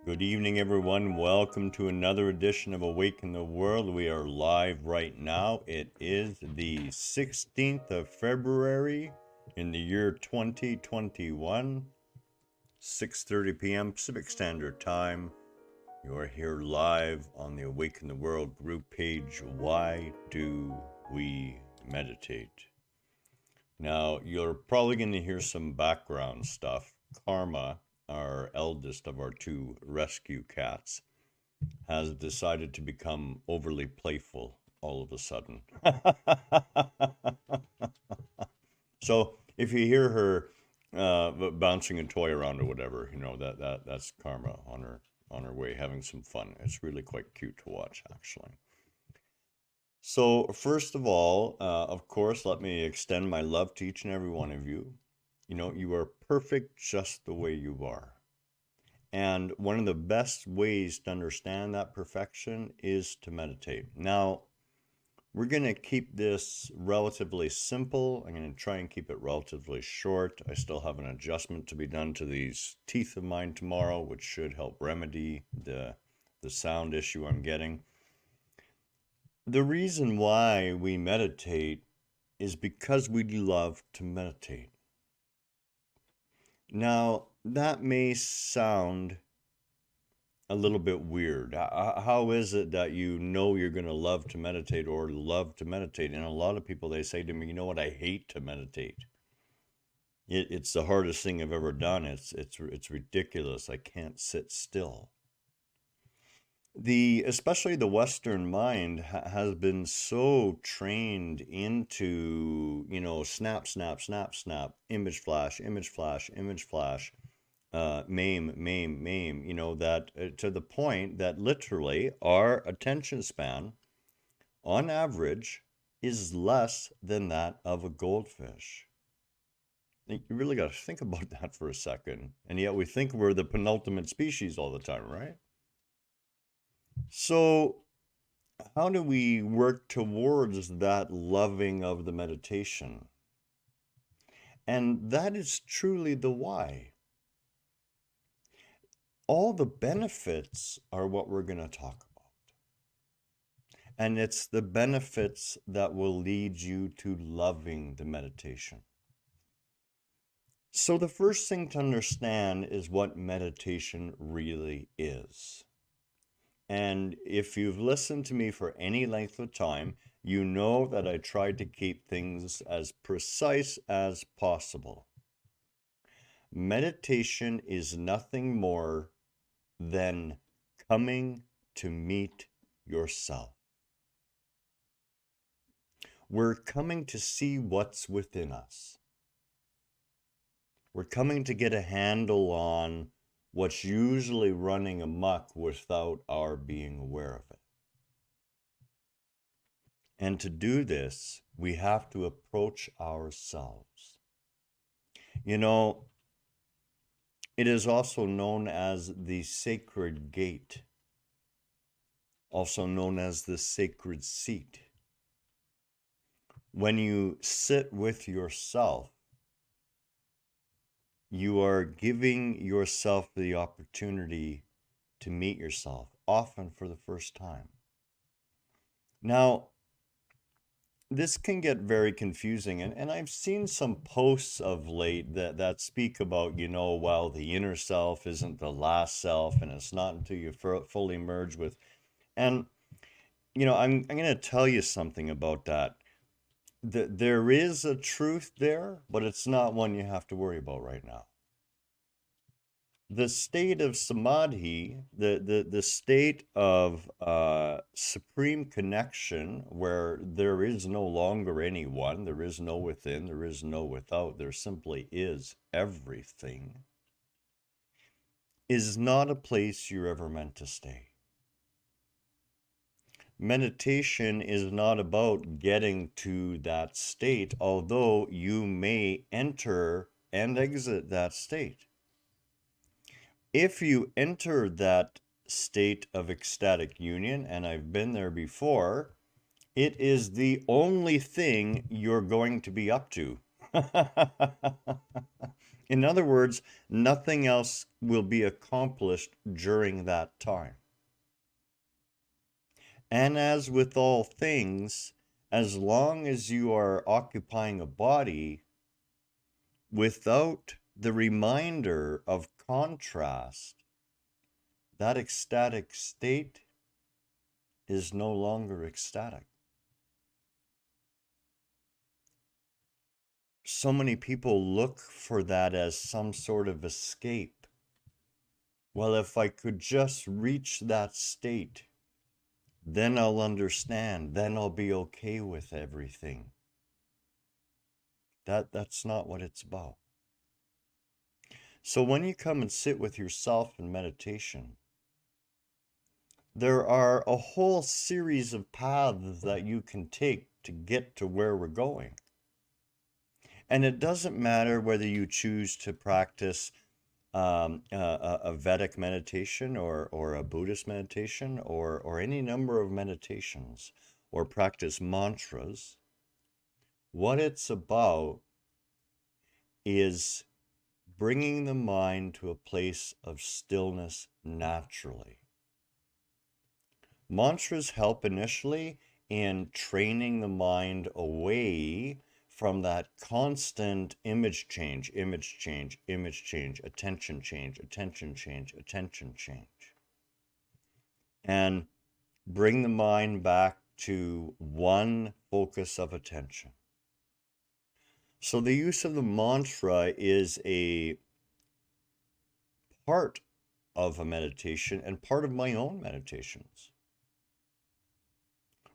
Good evening, everyone. Welcome to another edition of Awaken the World. We are live right now. It is the 16th of February in the year 2021, 6:30 p.m. Pacific Standard Time. You are here live on the Awaken the World group page. Why do we meditate? Now, you're probably going to hear some background stuff. Karma, our eldest of our two rescue cats, has decided to become overly playful all of a sudden. So if you hear her bouncing a toy around or whatever, that's Karma on her way having some fun. It's really quite cute to watch, actually. So first of all, of course, let me extend my love to each and every one of you. You are perfect just the way you are. And one of the best ways to understand that perfection is to meditate. Now, we're going to keep this relatively simple. I'm going to try and keep it relatively short. I still have an adjustment to be done to these teeth of mine tomorrow, which should help remedy the sound issue I'm getting. The reason why we meditate is because we love to meditate. Now, that may sound a little bit weird. How is it that you know you're going to love to meditate or love to meditate? And a lot of people, they say to me, you know what, I hate to meditate. It's the hardest thing I've ever done. It's ridiculous. I can't sit still. Especially the Western mind has been so trained into, snap, snap, snap, snap, image flash, image flash, image flash, MAME, that to the point that literally our attention span, on average, is less than that of a goldfish. You really got to think about that for a second. And yet we think we're the penultimate species all the time, right? So, how do we work towards that loving of the meditation? And that is truly the why. All the benefits are what we're going to talk about. And it's the benefits that will lead you to loving the meditation. So, the first thing to understand is what meditation really is. And if you've listened to me for any length of time, you know that I tried to keep things as precise as possible. Meditation is nothing more than coming to meet yourself. We're coming to see what's within us. We're coming to get a handle on what's usually running amok without our being aware of it. And to do this, we have to approach ourselves. It is also known as the sacred gate, also known as the sacred seat. When you sit with yourself, you are giving yourself the opportunity to meet yourself, often for the first time. Now, this can get very confusing, and I've seen some posts of late that speak about, well, the inner self isn't the last self, and it's not until you fully merge with. And, I'm going to tell you something about that. There is a truth there, but it's not one you have to worry about right now. The state of samadhi, the state of supreme connection, where there is no longer any one, there is no within, there is no without, there simply is everything, is not a place you're ever meant to stay. Meditation is not about getting to that state, although you may enter and exit that state. If you enter that state of ecstatic union, and I've been there before, it is the only thing you're going to be up to. In other words, nothing else will be accomplished during that time. And as with all things, as long as you are occupying a body without the reminder of contrast, that ecstatic state is no longer ecstatic. So many people look for that as some sort of escape. Well, if I could just reach that state, then I'll understand, then I'll be okay with everything. That's not what it's about. So when you come and sit with yourself in meditation, there are a whole series of paths that you can take to get to where we're going. And it doesn't matter whether you choose to practice a Vedic meditation or a Buddhist meditation or any number of meditations or practice mantras. What it's about is bringing the mind to a place of stillness naturally. Mantras help initially in training the mind away from that constant image change, image change, image change, attention change, attention change, attention change. And bring the mind back to one focus of attention. So the use of the mantra is a part of a meditation and part of my own meditations.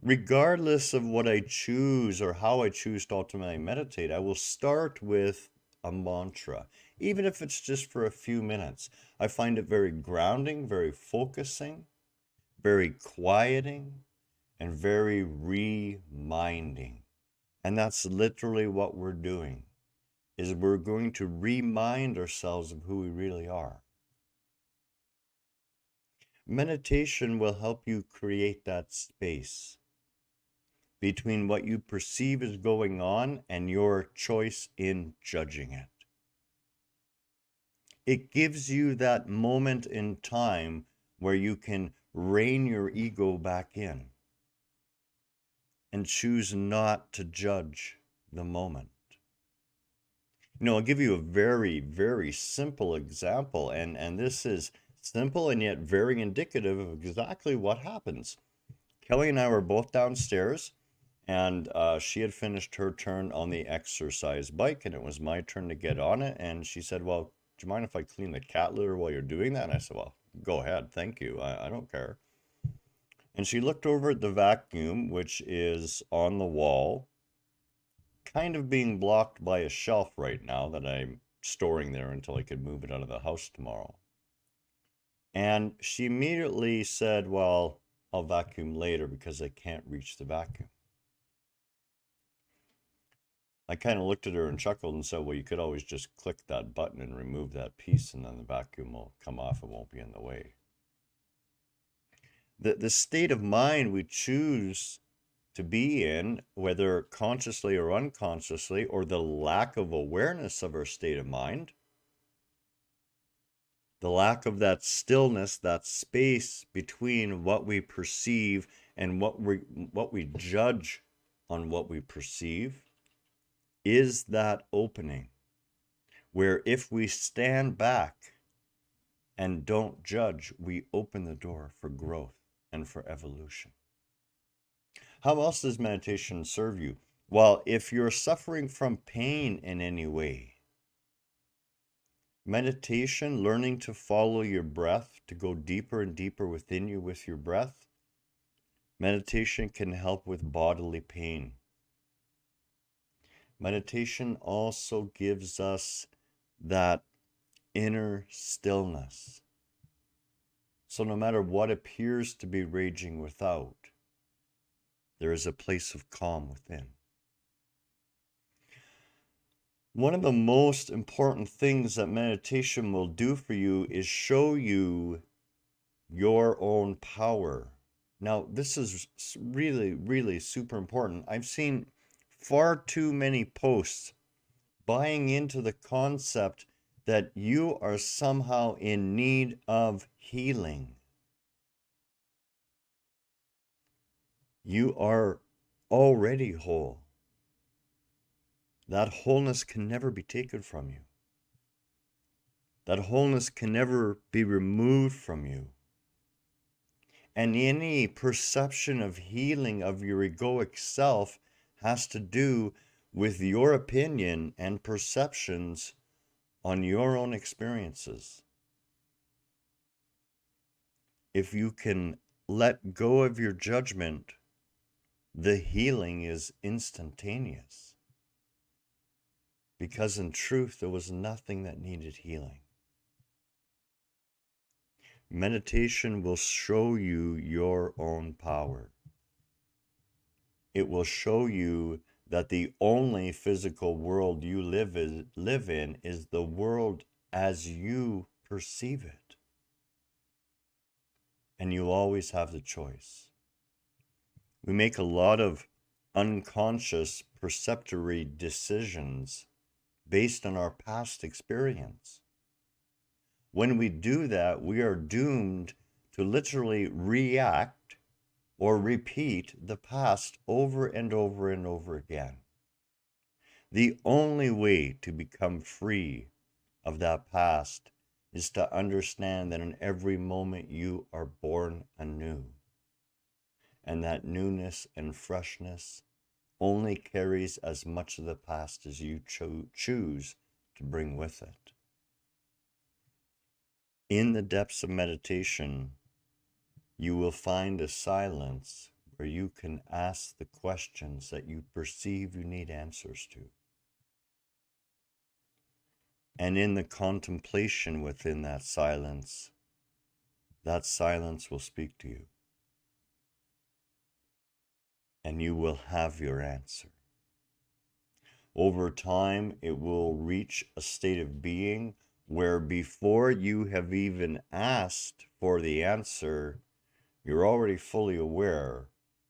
Regardless of what I choose or how I choose to ultimately meditate, I will start with a mantra, even if it's just for a few minutes. I find it very grounding, very focusing, very quieting, and very reminding. And that's literally what we're doing, is we're going to remind ourselves of who we really are. Meditation will help you create that space between what you perceive is going on and your choice in judging it. It gives you that moment in time where you can rein your ego back in and choose not to judge the moment. I'll give you a very, very simple example, and this is simple and yet very indicative of exactly what happens. Kelly and I were both downstairs, and she had finished her turn on the exercise bike, and it was my turn to get on it. And she said, well, do you mind if I clean the cat litter while you're doing that? And I said, well, go ahead. Thank you. I don't care. And she looked over at the vacuum, which is on the wall, kind of being blocked by a shelf right now that I'm storing there until I could move it out of the house tomorrow. And she immediately said, well, I'll vacuum later because I can't reach the vacuum. I kind of looked at her and chuckled and said, well, you could always just click that button and remove that piece, and then the vacuum will come off and won't be in the way. The state of mind we choose to be in, whether consciously or unconsciously, or the lack of awareness of our state of mind, the lack of that stillness, that space between what we perceive and what we judge on what we perceive, is that opening where if we stand back and don't judge, we open the door for growth and for evolution. How else does meditation serve you? Well, if you're suffering from pain in any way, meditation, learning to follow your breath, to go deeper and deeper within you with your breath, meditation can help with bodily pain. Meditation also gives us that inner stillness. So no matter what appears to be raging without, there is a place of calm within. One of the most important things that meditation will do for you is show you your own power. Now, this is really, really super important. I've seen far too many posts buying into the concept that you are somehow in need of healing. You are already whole. That wholeness can never be taken from you. That wholeness can never be removed from you. And any perception of healing of your egoic self has to do with your opinion and perceptions on your own experiences. If you can let go of your judgment, the healing is instantaneous. Because in truth, there was nothing that needed healing. Meditation will show you your own power. It will show you that the only physical world you live in is the world as you perceive it. And you always have the choice. We make a lot of unconscious perceptory decisions based on our past experience. When we do that, we are doomed to literally react or repeat the past over and over and over again. The only way to become free of that past is to understand that in every moment you are born anew. And that newness and freshness only carries as much of the past as you choose to bring with it. In the depths of meditation, you will find a silence where you can ask the questions that you perceive you need answers to. And in the contemplation within that silence will speak to you. And you will have your answer. Over time, it will reach a state of being where before you have even asked for the answer, you're already fully aware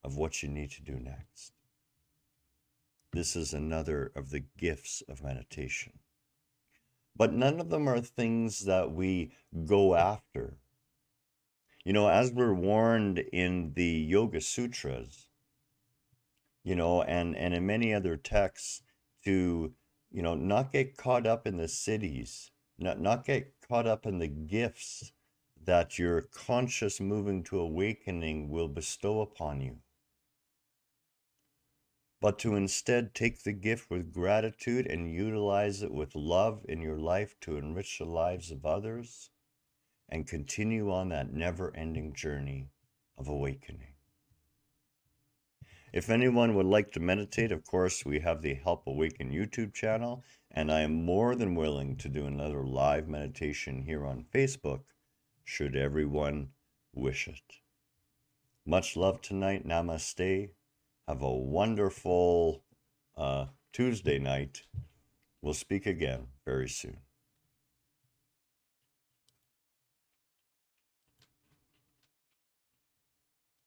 of what you need to do next. This is another of the gifts of meditation. But none of them are things that we go after. You know, as we're warned in the Yoga Sutras, you know, and in many other texts, to, you know, not get caught up in the cities, not get caught up in the gifts that your conscious moving to awakening will bestow upon you, but to instead take the gift with gratitude and utilize it with love in your life to enrich the lives of others and continue on that never-ending journey of awakening. If anyone would like to meditate, of course, we have the Help Awaken YouTube channel, and I am more than willing to do another live meditation here on Facebook, should everyone wish it. Much love tonight. Namaste. Have a wonderful Tuesday night. We'll speak again very soon.